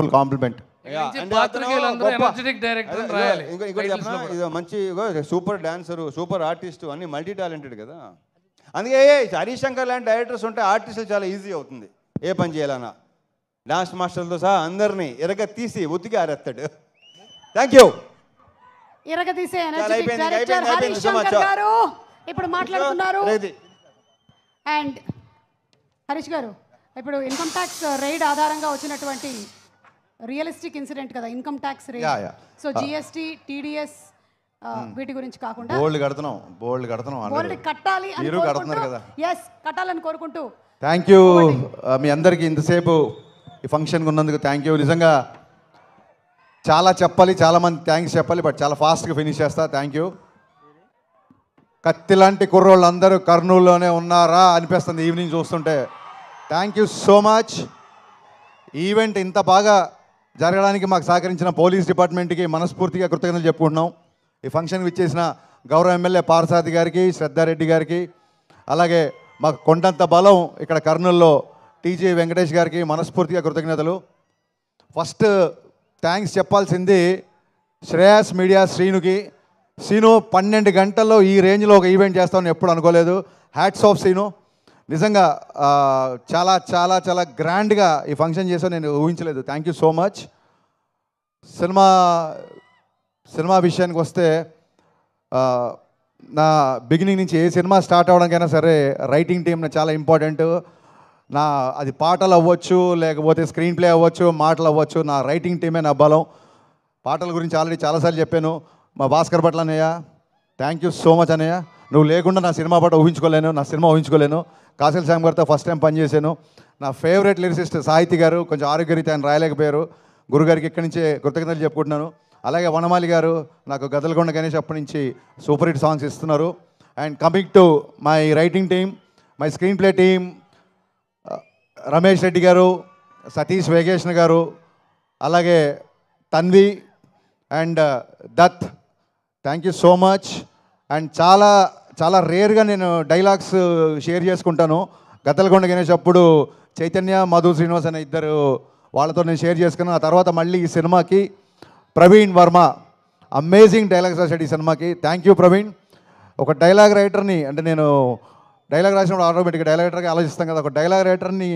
Wonderful compliment. మంచి super dancer, super artist, అన్ని multi talented కదా. అందుకే హరీష్ శంకర్ లాంటి డైరెక్టర్స్ ఉంటే ఆర్టిస్టులు చాలా ఈజీ అవుతుంది ఏ పని చేయాలన్నా. డాన్స్ మాస్టర్లతో సహా అందరినీ ఎరగ తీసి ఉతికి ఆరేస్తాడు. Thank you. ఇరగదీసే ఎనర్జెటిక్ డైరెక్టర్ హరీష్ శంకర్ గారు ఇప్పుడు మాట్లాడుతున్నారు. అండ్ హరీష్ గారు, ఇప్పుడు ఇన్కమ్ ట్యాక్స్ రైడ్ ఆధారంగా వచ్చినటువంటి రియలిస్టిక్ ఇన్సిడెంట్ కదా income tax raid. So GST, TDS వీటి గురించి కాకుండా బోల్డ్ కడుతున్నాం కట్టాలి అని కడుతున్నారు కదా. yes కట్టాలని కోరుకుంటూ థ్యాంక్ యూ మీ అందరికీ ఇంతసేపు ఈ ఫంక్షన్కి ఉన్నందుకు థ్యాంక్ యూ. నిజంగా చాలా చెప్పాలి, చాలామంది థ్యాంక్స్ చెప్పాలి, బట్ చాలా ఫాస్ట్గా ఫినిష్ చేస్తా. Thank you. కత్తి లాంటి కుర్రోళ్ళు అందరూ కర్నూలులోనే ఉన్నారా అనిపిస్తుంది ఈవినింగ్ చూస్తుంటే. Thank you so much. Event ఇంత బాగా జరగడానికి మాకు సహకరించిన పోలీస్ డిపార్ట్మెంట్కి మనస్ఫూర్తిగా కృతజ్ఞతలు చెప్పుకుంటున్నాం. ఈ ఫంక్షన్కి ఇచ్చేసిన గౌరవ ఎమ్మెల్యే పార్సాది గారికి, శ్రద్ధారెడ్డి గారికి, అలాగే మాకు కొండంత బలం ఇక్కడ కర్నూలులో టీజీ వెంకటేష్ గారికి మనస్ఫూర్తిగా కృతజ్ఞతలు. ఫస్ట్ థ్యాంక్స్ చెప్పాల్సింది శ్రేయాస్ మీడియా శ్రీనుకి. శ్రీను 12 గంటల్లో ఈ రేంజ్లో ఒక ఈవెంట్ చేస్తామని ఎప్పుడు అనుకోలేదు. Hats off Srinu. నిజంగా చాలా చాలా చాలా గ్రాండ్గా ఈ ఫంక్షన్ చేసావు, నేను ఊహించలేదు. Thank you so much. Cinema విషయానికి వస్తే నా బిగినింగ్ నుంచి ఏ సినిమా స్టార్ట్ అవ్వడానికైనా సరే రైటింగ్ టీమ్ చాలా ఇంపార్టెంట్. అది పాటలు అవ్వచ్చు, లేకపోతే స్క్రీన్ ప్లే అవ్వచ్చు, మాటలు అవ్వచ్చు, నా రైటింగ్ టీమే నా బలం. పాటల గురించి ఆల్రెడీ చాలాసార్లు చెప్పాను. మా భాస్కర్ భట్ల అన్నయ్య, థ్యాంక్ యూ సో మచ్ అన్నయ్య. నువ్వు లేకుండా నా సినిమా పాట ఊహించుకోలేను. కాసిల్ శ్యామ్ గారితో ఫస్ట్ టైం పనిచేశాను. నా ఫేవరెట్ లిరిసిస్ట్ సాహితీ గారు కొంచెం ఆరోగ్యరీత్యా ఆయన రాయలేకపోయారు. గురుగారికి ఇక్కడి నుంచే కృతజ్ఞతలు చెప్పుకుంటున్నాను. అలాగే వనమాలి గారు నాకు గదలకొండ గణేష్ అప్పటి నుంచి సూపర్ హిట్ సాంగ్స్ ఇస్తున్నారు. And coming to my writing team, my screen play team, Ramesh Reddy గారు, సతీష్ వేగేష్ణ గారు, అలాగే Tanvi and Dutt, thank you so much. And చాలా చాలా రేర్గా నేను డైలాగ్స్ షేర్ చేసుకుంటాను. గద్దలకొండ గణేష్ అప్పుడు చైతన్య, మధు శ్రీనివాస్ అనే ఇద్దరు వాళ్ళతో నేను షేర్ చేసుకున్నాను. ఆ తర్వాత మళ్ళీ ఈ సినిమాకి ప్రవీణ్ వర్మ అమేజింగ్ డైలాగ్స్ రాశాడు ఈ సినిమాకి. Thank you Praveen. ఒక డైలాగ్ రైటర్ని, అంటే నేను డైలాగ్ రాసినప్పుడు ఆటోమేటిక్గా డైలాగ్ రైటర్గా ఆలోచిస్తాం కదా, ఒక డైలాగ్ రైటర్ని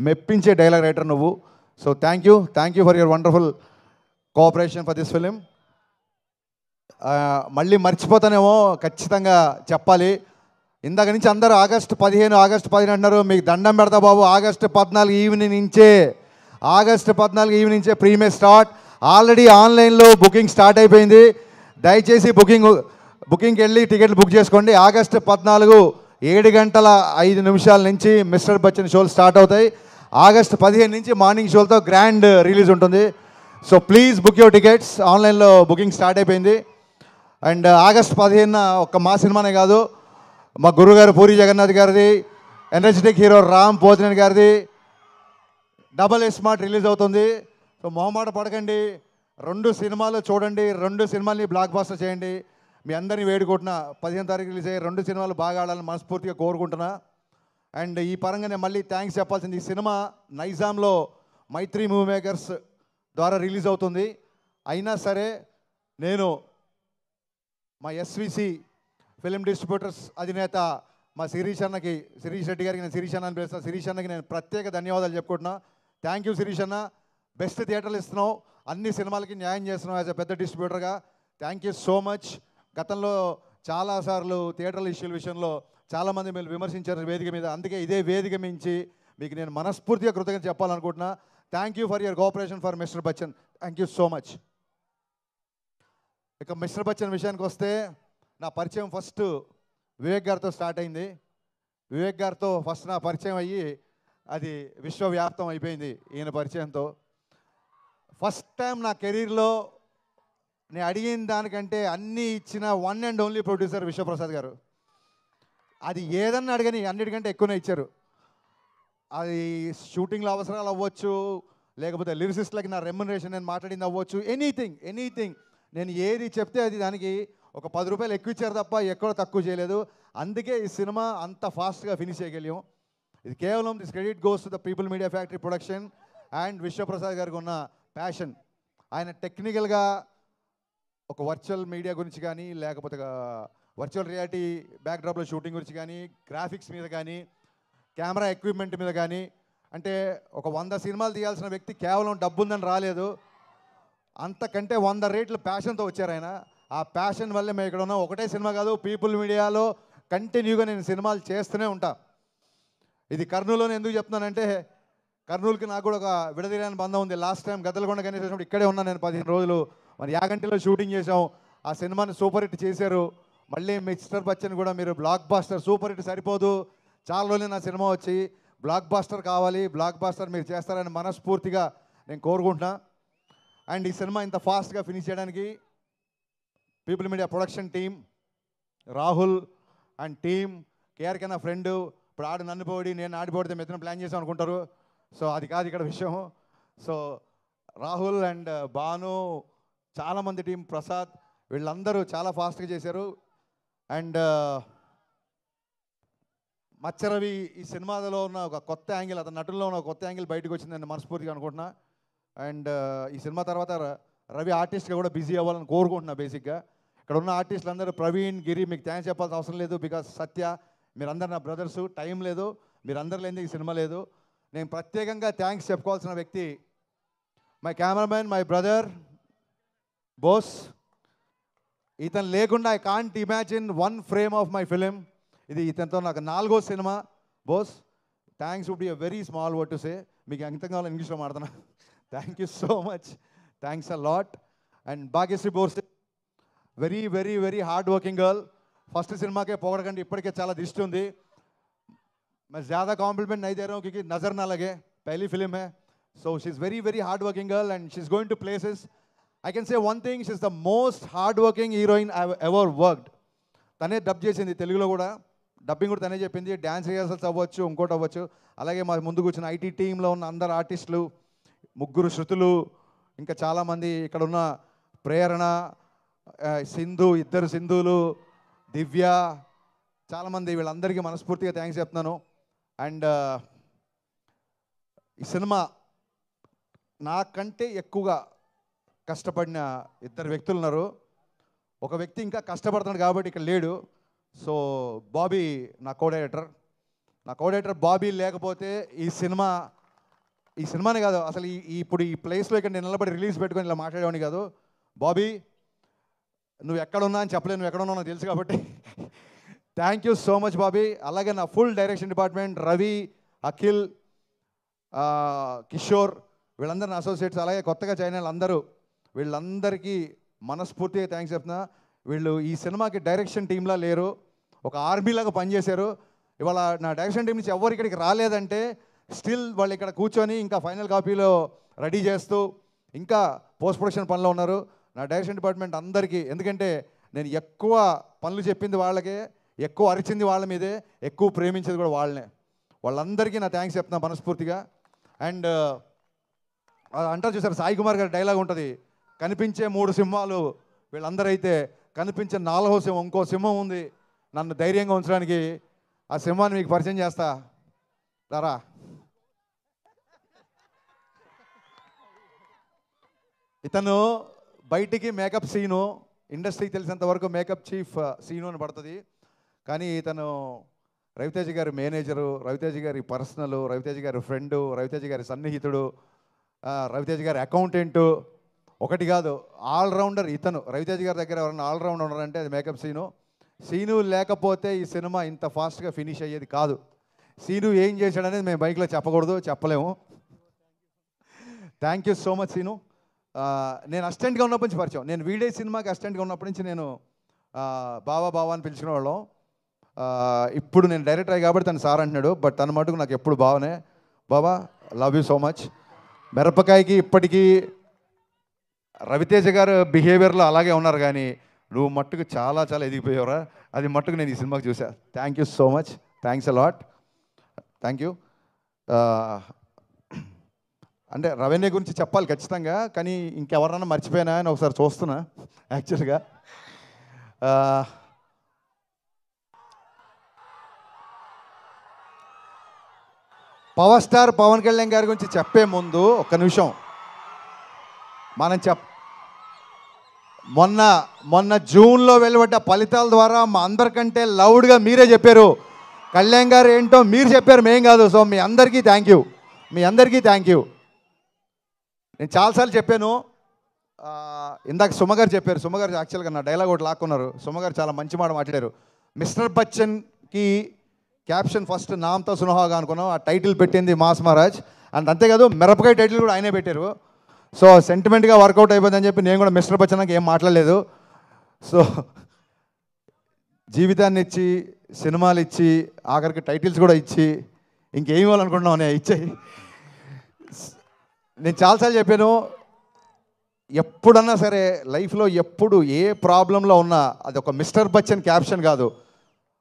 మెప్పించే డైలాగ్ రైటర్ నువ్వు. So thank you for your wonderful cooperation for this film. మళ్ళీ మర్చిపోతానేమో, ఖచ్చితంగా చెప్పాలి. ఇందాక నుంచి అందరూ ఆగస్టు 15 అంటున్నారు. మీకు దండం పెడతా బాబు. ఆగస్టు 14 ఈవినింగ్ నుంచే ప్రీమే స్టార్ట్. ఆల్రెడీ ఆన్లైన్లో బుకింగ్ స్టార్ట్ అయిపోయింది. దయచేసి బుకింగ్కి వెళ్ళి టికెట్లు బుక్ చేసుకోండి. ఆగస్టు 14 7:05 నుంచి మిస్టర్ బచ్చన్ షోలు స్టార్ట్ అవుతాయి. ఆగస్టు 15 నుంచి మార్నింగ్ షోలతో గ్రాండ్ రిలీజ్ ఉంటుంది. So please book your tickets. ఆన్లైన్లో బుకింగ్ స్టార్ట్ అయిపోయింది. అండ్ ఆగస్టు 15 ఒక్క మా సినిమానే కాదు, మా గురుగారు పూరి జగన్నాథ్ గారిది, ఎనర్జెటిక్ హీరో రామ్ పోతినేని గారిది డబల్ స్మార్ట్ రిలీజ్ అవుతుంది. సో మొహమాట పడకండి, 2 సినిమాలు చూడండి, 2 సినిమాల్ని బ్లాక్ బాస్టర్ చేయండి. మీ అందరినీ వేడుకుంటున్నా 15 తారీఖు రిలీజ్ అయ్యే 2 సినిమాలు బాగా ఆడాలని మనస్ఫూర్తిగా కోరుకుంటున్నా. అండ్ ఈ పరంగా నేను మళ్ళీ థ్యాంక్స్ చెప్పాల్సింది, ఈ సినిమా నైజాంలో మైత్రి మూవీ మేకర్స్ ద్వారా రిలీజ్ అవుతుంది. అయినా సరే నేను మా ఎస్విసి ఫిలిం డిస్ట్రిబ్యూటర్స్ అధినేత మా శిరీష్ రెడ్డి గారికి, నేను శిరీష్ అన్న అని పిలుస్తాను, శిరీష్ అన్నకి నేను ప్రత్యేక ధన్యవాదాలు చెప్పుకుంటున్నా. థ్యాంక్ యూ శిరీష్ అన్న. బెస్ట్ థియేటర్లు ఇస్తున్నావు, అన్ని సినిమాలకి న్యాయం చేస్తున్నావు యాజ్ అ పెద్ద డిస్ట్రిబ్యూటర్గా. Thank you so much. గతంలో చాలాసార్లు థియేటర్ల ఇష్యూల విషయంలో చాలామంది మీరు విమర్శించారు వేదిక మీద. అందుకే ఇదే వేదిక మించి మీకు నేను మనస్ఫూర్తిగా కృతజ్ఞత చెప్పాలనుకుంటున్నా. Thank you for your cooperation for mister Bachchan. Thank you so much. ఇక మిస్టర్ బచ్చన్ విషయానికి వస్తే, నా పరిచయం ఫస్ట్ వివేక్ గారితో స్టార్ట్ అయింది. వివేక్ గారితో ఫస్ట్ నా పరిచయం అయ్యి అది విశ్వవ్యాప్తం అయిపోయింది ఈయన పరిచయంతో. ఫస్ట్ టైం నా కెరీర్లో నేను అడిగిన దానికంటే అన్నీ ఇచ్చిన one and only producer Vishwaprasad గారు. అది ఏదన్నా అడగని అన్నిటికంటే ఎక్కువనే ఇచ్చారు. అది షూటింగ్లో అవసరాలు అవ్వచ్చు, లేకపోతే లిరిసిస్ట్లకి నా రెమ్యునరేషన్ నేను మాట్లాడింది అవ్వచ్చు, ఎనీథింగ్ నేను ఏది చెప్తే అది దానికి ఒక 10 రూపాయలు ఎక్కువ ఇచ్చారు తప్ప ఎక్కడో తక్కువ చేయలేదు. అందుకే ఈ సినిమా అంత ఫాస్ట్గా ఫినిష్ చేయగలిగాం. ఇది కేవలం this credit goes to the people media factory production and Vishwaprasad గారికి ఉన్న ప్యాషన్. ఆయన టెక్నికల్గా ఒక వర్చువల్ మీడియా గురించి కానీ, లేకపోతే వర్చువల్ రియాలిటీ బ్యాక్డ్రాప్లో షూటింగ్ గురించి కానీ, గ్రాఫిక్స్ మీద కానీ, కెమెరా ఎక్విప్మెంట్ మీద కానీ, అంటే ఒక 100 సినిమాలు తీయాల్సిన వ్యక్తి కేవలం డబ్బు ఉందని రాలేదు, అంతకంటే 100 రేట్లు ప్యాషన్తో వచ్చారు ఆయన. ఆ ప్యాషన్ వల్లే మేము ఇక్కడ ఉన్నాం. ఒకటే సినిమా కాదు, పీపుల్ మీడియాలో కంటిన్యూగా నేను సినిమాలు చేస్తూనే ఉంటా. ఇది కర్నూలులోనే ఎందుకు చెప్తున్నానంటే, కర్నూలుకి నాకు కూడా ఒక విడదీయని బంధం ఉంది. లాస్ట్ టైం గద్దలకొండ గణేష్ వచ్చినప్పుడు ఇక్కడే ఉన్నాను నేను 15 రోజులు. మరి యాగంటిలో షూటింగ్ చేసాం. ఆ సినిమాని సూపర్ హిట్ చేశారు. మళ్ళీ మిస్టర్ బచ్చన్ కూడా మీరు బ్లాక్ బాస్టర్, సూపర్ హిట్ సరిపోదు, చాలా రోజులు నా సినిమా వచ్చి బ్లాక్ బాస్టర్ కావాలి, బ్లాక్ బాస్టర్ మీరు చేస్తారని మనస్ఫూర్తిగా నేను కోరుకుంటున్నా. అండ్ ఈ సినిమా ఇంత ఫాస్ట్గా ఫినిష్ చేయడానికి people media production team, Rahul and team, KRK నా ఫ్రెండ్. ఇప్పుడు ఆడు నన్ను పోడి నేను ఆడిపోడితే మెత్తన ప్లాన్ చేసాం అనుకుంటారు. సో అది కాదు ఇక్కడ విషయం. సో రాహుల్ అండ్ భాను, చాలామంది టీం, ప్రసాద్, వీళ్ళందరూ చాలా ఫాస్ట్గా చేశారు. అండ్ మచ్చరవి ఈ సినిమాలో ఉన్న ఒక కొత్త యాంగిల్, అతని నటుల్లో ఉన్న ఒక కొత్త యాంగిల్ బయటకు వచ్చిందని మనస్ఫూర్తిగా అనుకుంటున్నా. అండ్ ఈ సినిమా తర్వాత రవి ఆర్టిస్ట్గా కూడా బిజీ అవ్వాలని కోరుకుంటున్నా. బేసిక్గా ఇక్కడ ఉన్న ఆర్టిస్టులు అందరూ, ప్రవీణ్, గిరి, మీకు థ్యాంక్స్ చెప్పాల్సిన అవసరం లేదు, బికాస్ సత్య, మీరందరూ నా బ్రదర్సు. టైం లేదు, మీరందరూ లేనిది ఈ సినిమా లేదు. నేను ప్రత్యేకంగా థ్యాంక్స్ చెప్పుకోవాల్సిన వ్యక్తి my cameraman, my brother Bose. ఇతను లేకుండా I can't imagine 1 frame of my film. ఇది ఇతనితో నాకు 4వ cinema. Bose, thanks would be a very small word to say. మీకు ఎంత కావాలో ఇంగ్లీష్లో మాడుతున్నా. Thank you so much, thanks a lot. And Bhagyashree Borse, very very very hard working girl. First సినిమాకే పొగడకండి, ఇప్పటికే చాలా దిష్టి ఉంది. मैं ज़्यादा कॉम्प्लीमेंट नहीं दे रहा हूँ क्योंकि नज़र ना लगे, पहली फिल्म है. So she's very very hard working girl and she's going to places. I can say one thing, she's the most hard working heroine I've ever worked. తనే డబ్ చేసింది తెలుగులో కూడా, డబ్బింగ్ కూడా తనే చెప్పింది. డ్యాన్స్ రిహార్సల్స్ అవ్వచ్చు, ఇంకోటి అవ్వచ్చు. అలాగే మా ముందుకు వచ్చిన ఐటీ టీంలో ఉన్న అందరు ఆర్టిస్టులు, 3 శృతులు, ఇంకా చాలామంది ఇక్కడ ఉన్న ప్రేరణ, సింధు, 2 సింధులు, దివ్య, చాలామంది, వీళ్ళందరికీ మనస్ఫూర్తిగా థ్యాంక్స్ చెప్తున్నాను. అండ్ ఈ సినిమా నాకంటే ఎక్కువగా కష్టపడిన 2 వ్యక్తులు ఉన్నారు. ఒక వ్యక్తి ఇంకా కష్టపడుతున్నాడు కాబట్టి ఇక్కడ లేడు. సో బాబీ నా కో-డైరెక్టర్ బాబీ లేకపోతే ఈ సినిమానే కాదు, అసలు ఇప్పుడు ఈ ప్లేస్లో ఇక్కడ నేను నిలబడి రిలీజ్ పెట్టుకొని ఇలా మాట్లాడేవాడిని కాదు. బాబీ, నువ్వు ఎక్కడున్నా అని చెప్పలేదు, నువ్వు ఎక్కడున్నావు నాకు తెలుసు కాబట్టి thank you so much Bobby. అలాగే నా full direction department, Ravi, Akhil, Kishore, వీళ్ళందరూ నా అసోసియేట్స్, అలాగే కొత్తగా జాయిన్ అయిన అందరూ, వీళ్ళందరికీ మనస్ఫూర్తిగా థ్యాంక్స్ చెప్తున్నా. వీళ్ళు ఈ సినిమాకి డైరెక్షన్ టీంలా లేరు, ఒక ఆర్మీలాగా పనిచేశారు. ఇవాళ నా డైరెక్షన్ టీం నుంచి ఎవరు ఇక్కడికి రాలేదంటే స్టిల్ వాళ్ళు ఇక్కడ కూర్చొని ఇంకా ఫైనల్ కాపీలో రెడీ చేస్తూ ఇంకా పోస్ట్ ప్రొడక్షన్ పనిలో ఉన్నారు. నా డైరెక్షన్ డిపార్ట్మెంట్ అందరికీ, ఎందుకంటే నేను ఎక్కువ పనులు చెప్పింది వాళ్ళకే, ఎక్కువ అరిచింది వాళ్ళ మీదే, ఎక్కువ ప్రేమించేది కూడా వాళ్ళనే. వాళ్ళందరికీ నా థ్యాంక్స్ చెప్తున్నా మనస్ఫూర్తిగా. అండ్ అంటారు చూసారు, సాయి కుమార్ గారి డైలాగ్ ఉంటుంది, కనిపించే 3 సింహాలు వీళ్ళందరూ అయితే కనిపించే 4వ సింహం, ఇంకో సింహం ఉంది నన్ను ధైర్యంగా ఉంచడానికి. ఆ సింహాన్ని మీకు పరిచయం చేస్తా రా. ఇతను బయటికి మేకప్ సీను, ఇండస్ట్రీకి తెలిసినంత వరకు మేకప్ చీఫ్ సీను అని పడుతుంది. కానీ ఇతను రవితేజ గారి మేనేజరు, రవితేజ గారి పర్సనల్, రవితేజ గారి ఫ్రెండు, రవితేజ గారి సన్నిహితుడు, రవితేజ గారి అకౌంటెంటు, ఒకటి కాదు ఆల్రౌండర్ ఇతను. రవితేజ గారి దగ్గర ఎవరైనా ఆల్రౌండర్ ఉన్నారంటే అది మేకప్ సీను లేకపోతే ఈ సినిమా ఇంత ఫాస్ట్గా ఫినిష్ అయ్యేది కాదు. సీను ఏం చేశాడనేది మేము బైక్లో చెప్పకూడదు, చెప్పలేము. Thank you so much Seenu. నేను అసిస్టెంట్గా ఉన్నప్పటి నుంచి పరిచయం, నేను వీడే సినిమాకి అసిస్టెంట్గా ఉన్నప్పటి నుంచి నేను బావా అని పిలుచుకునేవాళ్ళం. ఇప్పుడు నేను డైరెక్టర్ అయ్యి కాబట్టి తను సార్ అంటున్నాడు, బట్ తన మటుకు నాకు ఎప్పుడు బావనే. బావా, లవ్ యూ సో మచ్. మిరపకాయకి ఇప్పటికీ రవితేజ గారు బిహేవియర్లో అలాగే ఉన్నారు, కానీ నువ్వు మట్టుకు చాలా చాలా ఎదిగిపోయావురా, అది మట్టుకు నేను ఈ సినిమాకి చూసా. Thank you so much, thanks a lot, thank you. అంటే రెవెన్యూ గురించి చెప్పాలి ఖచ్చితంగా, కానీ ఇంకెవరన్నా మర్చిపోయినా అని ఒకసారి చూస్తున్నా యాక్చువల్గా. పవర్ స్టార్ పవన్ కళ్యాణ్ గారి గురించి చెప్పే ముందు ఒక్క నిమిషం, మనం మొన్న జూన్లో వెలువడ్డ ఫలితాల ద్వారా మా అందరికంటే లౌడ్గా మీరే చెప్పారు. కళ్యాణ్ గారు ఏంటో మీరు చెప్పారు, మేం కాదు. సో మీ అందరికీ థ్యాంక్ యూ, మీ అందరికీ థ్యాంక్ యూ. నేను చాలాసార్లు చెప్పాను. ఇందాక సుమగారు చెప్పారు. సుమగారు యాక్చువల్గా నా డైలాగ్ ఒకటి లాక్కున్నారు. సుమగారు చాలా మంచి మాట మాట్లాడారు. మిస్టర్ బచ్చన్కి క్యాప్షన్ ఫస్ట్ నామ్తో సునహాగా అనుకున్నాం, ఆ టైటిల్ పెట్టింది మాస్ మహారాజ్. అండ్ అంతేకాదు మిరపకాయ టైటిల్ కూడా ఆయనే పెట్టారు. సో సెంటిమెంట్గా వర్కౌట్ అయిపోయిందని చెప్పి నేను కూడా మిస్టర్ బచ్చన్కి ఏం మాట్లాడలేదు. సో జీవితాన్ని ఇచ్చి, సినిమాలు ఇచ్చి, ఆఖరికి టైటిల్స్ కూడా ఇచ్చి, ఇంకేం ఇవ్వాలనుకుంటున్నావు నేను ఇచ్చాయి. నేను చాలాసార్లు చెప్పాను, ఎప్పుడన్నా సరే లైఫ్లో ఎప్పుడు ఏ ప్రాబ్లంలో ఉన్నా అది ఒక మిస్టర్ బచ్చన్ క్యాప్షన్ కాదు,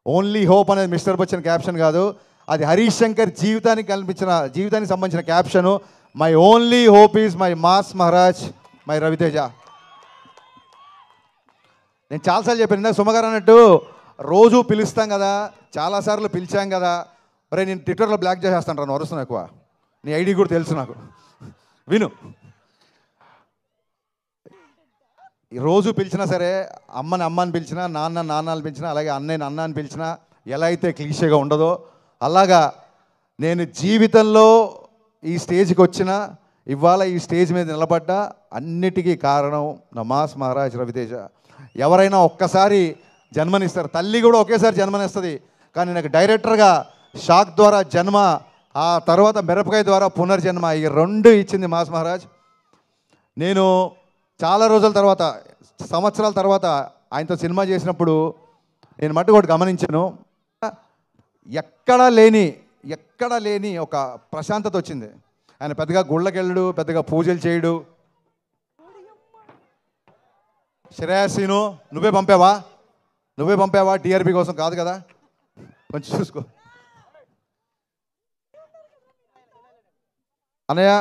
ఓన్లీ హోప్ అనేది మిస్టర్ బచ్చన్ క్యాప్షన్ కాదు, అది హరీష్ శంకర్ జీవితానికి సంబంధించిన caption. My only hope is my mass Maharaj, my Ravi Teja. నేను చాలాసార్లు చెప్పాను. సుమగారు అన్నట్టు రోజు పిలుస్తాం కదా, చాలాసార్లు పిలిచాం కదా. అరే నేను ట్విట్టర్లో బ్లాక్ చేసేస్తాను రా, వరుస్తున్నాను ఎక్కువ, నీ ఐడి కూడా తెలుసు నాకు, విను. రోజు పిలిచినా సరే, అమ్మని పిలిచినా, నాన్నని పిలిచినా, అలాగే అన్నయ్యని అన్న అని పిలిచినా ఎలా అయితే క్లీషేగా ఉండదో అలాగా నేను జీవితంలో ఈ స్టేజ్కి వచ్చినా, ఇవాళ ఈ స్టేజ్ మీద నిలబడ్డా అన్నిటికీ కారణం నా మాస్ మహారాజ్ రవితేజ. ఎవరైనా ఒక్కసారి జన్మనిస్తారు, తల్లి కూడా ఒకేసారి జన్మనిస్తుంది. కానీ నాకు డైరెక్టర్గా షాక్ ద్వారా జన్మ, ఆ తర్వాత మిరపకాయ ద్వారా పునర్జన్మ, ఈ రెండు ఇచ్చింది మాస్ మహారాజ్. నేను చాలా రోజుల తర్వాత, సంవత్సరాల తర్వాత ఆయనతో సినిమా చేసినప్పుడు నేను మట్టుకు ఒకటి గమనించాను. ఎక్కడా లేని ఒక ప్రశాంతత వచ్చింది. ఆయన పెద్దగా గుళ్ళకి వెళ్ళడు, పెద్దగా పూజలు చేయడు. శ్రేయస్సీను నువ్వే పంపావా టీఆర్పీ కోసం కాదు కదా, కొంచెం చూసుకో అన్నయ్య.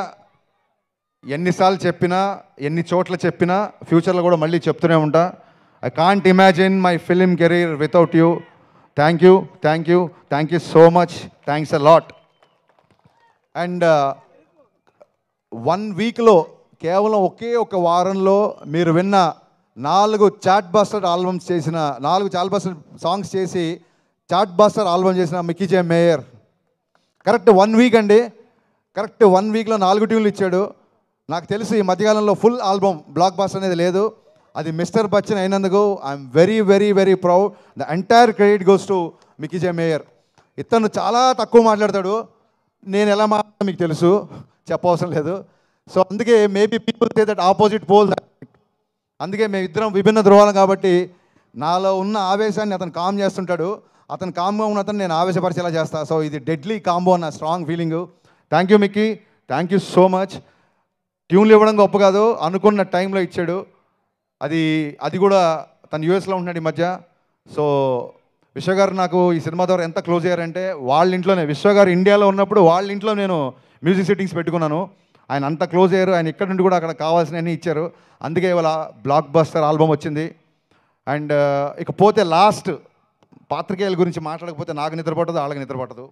ఎన్నిసార్లు చెప్పినా, ఎన్ని చోట్ల చెప్పినా, ఫ్యూచర్లో కూడా మళ్ళీ చెప్తూనే ఉంటా. I can't imagine my film career without you. Thank you so much. Thanks a lot. And 1 వీక్లో, కేవలం ఒకే ఒక వారంలో మీరు విన్న 4 చాట్ బస్టర్ ఆల్బమ్స్ చేసిన, 4 చాట్ బస్టర్ సాంగ్స్ చేసి చాట్ బస్టర్ ఆల్బమ్ చేసిన మిక్కీ జే మేయర్ కరెక్ట్ 1 వీక్ అండి. కరెక్ట్ 1 వీక్లో 4 ట్యూన్లు ఇచ్చాడు. నాకు తెలిసి ఈ మధ్యకాలంలో ఫుల్ ఆల్బమ్ బ్లాక్ బస్టర్ అనేది లేదు. అది మిస్టర్ బచ్చన్ అయినందుకు I'm very very very proud. The entire credit goes to Mickey J mayor. ఇతను చాలా తక్కువ మాట్లాడతాడు, నేను ఎలా మాట్లాడతాను మీకు తెలుసు, చెప్పవసరం లేదు. సో అందుకే maybe people say that opposite pole. అందుకే మేమిద్దరం విభిన్న ధృవాలం కాబట్టి నాలో ఉన్న ఆవేశాన్ని అతను కామ్ చేస్తుంటాడు, అతను కామ్గా ఉన్న అతను నేను ఆవేశపరిచేలా చేస్తాను. సో ఇది డెడ్లీ కాంబో అన్న strong feeling. Thank you Mickey, thank you so much. ట్యూన్లు ఇవ్వడం గొప్ప కాదు, అనుకున్న టైంలో ఇచ్చాడు. అది కూడా తను యూఎస్లో ఉంటున్నాడు ఈ మధ్య. సో విశ్వగారు నాకు ఈ సినిమా ద్వారా ఎంత క్లోజ్ అయ్యారంటే, వాళ్ళ ఇంట్లోనే, విశ్వగారు ఇండియాలో ఉన్నప్పుడు వాళ్ళ ఇంట్లో నేను మ్యూజిక్ సెట్టింగ్స్ పెట్టుకున్నాను. ఆయన అంత క్లోజ్ అయ్యారు. ఆయన ఇక్కడ నుండి కూడా అక్కడ కావాల్సినవన్నీ ఇచ్చారు. అందుకే ఇవాళ బ్లాక్ బస్టర్ ఆల్బమ్ వచ్చింది. అండ్ ఇకపోతే లాస్ట్, పాత్రికేయుల గురించి మాట్లాడకపోతే నాకు నిద్ర పట్టదు, వాళ్ళకి నిద్ర పట్టదు.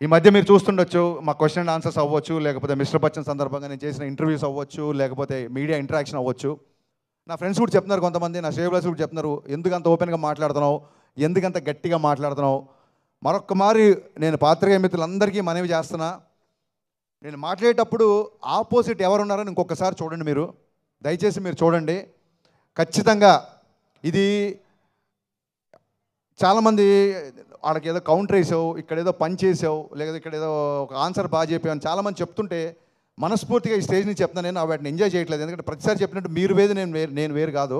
ఈ మధ్య మీరు చూస్తుండొచ్చు, మా క్వశ్చన్ అండ్ ఆన్సర్స్ అవ్వచ్చు, లేకపోతే మిస్టర్ బచ్చన్ సందర్భంగా నేను చేసిన ఇంటర్వ్యూస్ అవ్వచ్చు, లేకపోతే మీడియా ఇంటరాక్షన్ అవ్వచ్చు. నా ఫ్రెండ్స్ కూడా చెప్తున్నారు, కొంతమంది నా శ్రేయబ్లాస్ కూడా చెప్తున్నారు, ఎందుకంత ఓపెన్గా మాట్లాడుతున్నావు, ఎందుకంత గట్టిగా మాట్లాడుతున్నావు. మరొక్క మారి నేను పాత్రికేయ మిత్రులందరికీ మనవి చేస్తున్నా, నేను మాట్లాడేటప్పుడు ఆపోజిట్ ఎవరున్నారని ఇంకొకసారి చూడండి. మీరు దయచేసి మీరు చూడండి. ఖచ్చితంగా ఇది చాలామంది వాళ్ళకి ఏదో కౌంటర్ వేసావు, ఇక్కడ ఏదో పని చేసావు, లేదా ఇక్కడ ఏదో ఒక ఆన్సర్ బాగా చెప్పావు చాలామంది చెప్తుంటే మనస్ఫూర్తిగా ఈ స్టేజ్ నుంచి చెప్తాను. నేను వాటిని ఎంజాయ్ చేయట్లేదు, ఎందుకంటే ప్రతిసారి చెప్పినట్టు మీరు వేరు నేను వేరు కాదు.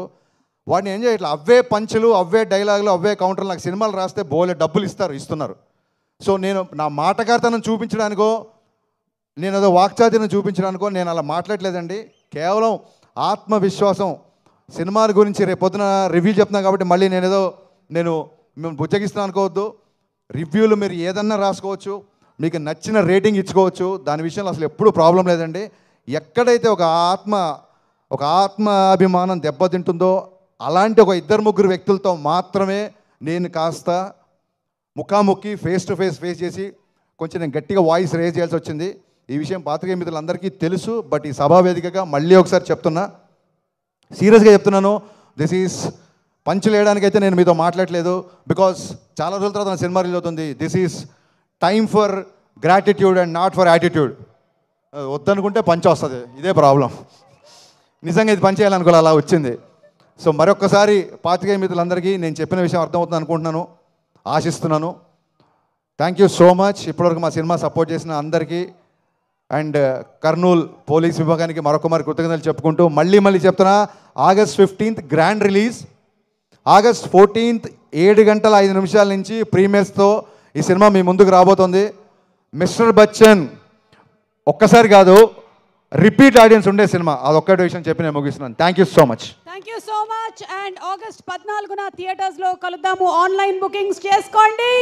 వాటిని ఎంజాయ్ చేయట్లేదు. అవే పంచులు, అవే డైలాగులు, అవే కౌంటర్లు. నాకు సినిమాలు రాస్తే బోలే డబ్బులు ఇస్తున్నారు. సో నేను నా మాటగారితనం చూపించడానికో, నేను ఏదో వాక్చాతుర్యం చూపించడానికో నేను అలా మాట్లాడలేదండి. కేవలం ఆత్మవిశ్వాసం. సినిమాల గురించి రేపొద్దున రివ్యూ చెప్తున్నాను కాబట్టి మళ్ళీ నేను మేము బుజ్జగిస్తున్నాను అనుకోవద్దు. రివ్యూలు మీరు ఏదన్నా రాసుకోవచ్చు, మీకు నచ్చిన రేటింగ్ ఇచ్చుకోవచ్చు, దాని విషయంలో అసలు ఎప్పుడూ ప్రాబ్లం లేదండి. ఎక్కడైతే ఒక ఆత్మాభిమానం దెబ్బతింటుందో అలాంటి ఒక 2-3 వ్యక్తులతో మాత్రమే నేను కాస్త ముఖాముఖి ఫేస్ టు ఫేస్ చేసి కొంచెం నేను గట్టిగా వాయిస్ రేజ్ చేయాల్సి వచ్చింది. ఈ విషయం పాత్రికేయ మిత్రులందరికీ తెలుసు. బట్ ఈ సభా వేదికగా మళ్ళీ ఒకసారి చెప్తున్నా, సీరియస్గా చెప్తున్నాను. దిస్ ఈజ్ పంచులు వేయడానికైతే నేను మీతో మాట్లాడలేదు, బికాస్ చాలా రోజుల తర్వాత నా సినిమా రిలీజ్ అవుతుంది. This is time for gratitude and not for attitude. వద్దనుకుంటే పంచ వస్తుంది, ఇదే ప్రాబ్లం. నిజంగా ఇది పనిచేయాలనుకోవాలి, అలా వచ్చింది. సో మరొక్కసారి పాత్రికేయ మిత్రులందరికీ నేను చెప్పిన విషయం అర్థమవుతుంది అనుకుంటున్నాను, ఆశిస్తున్నాను. థ్యాంక్ యూ సో మచ్ ఇప్పటివరకు మా సినిమా సపోర్ట్ చేసిన అందరికీ. అండ్ కర్నూలు పోలీస్ విభాగానికి మరొక కృతజ్ఞతలు చెప్పుకుంటూ మళ్ళీ చెప్తున్నా, August 15th grand release, August 14th 7:05 నుంచి ప్రీమియర్స్తో ఈ సినిమా మీ ముందుకు రాబోతుంది. మిస్టర్ బచ్చన్ ఒక్కసారి కాదు, రిపీట్ ఆడియన్స్ ఉండే సినిమా, అదొక్కటి విషయం చెప్పి నేను ముగిస్తున్నాను. Thank you so much. Thank you so much. And August 14న థియేటర్స్లో కలుద్దాము. ఆన్లైన్ బుకింగ్స్ చేసుకోండి.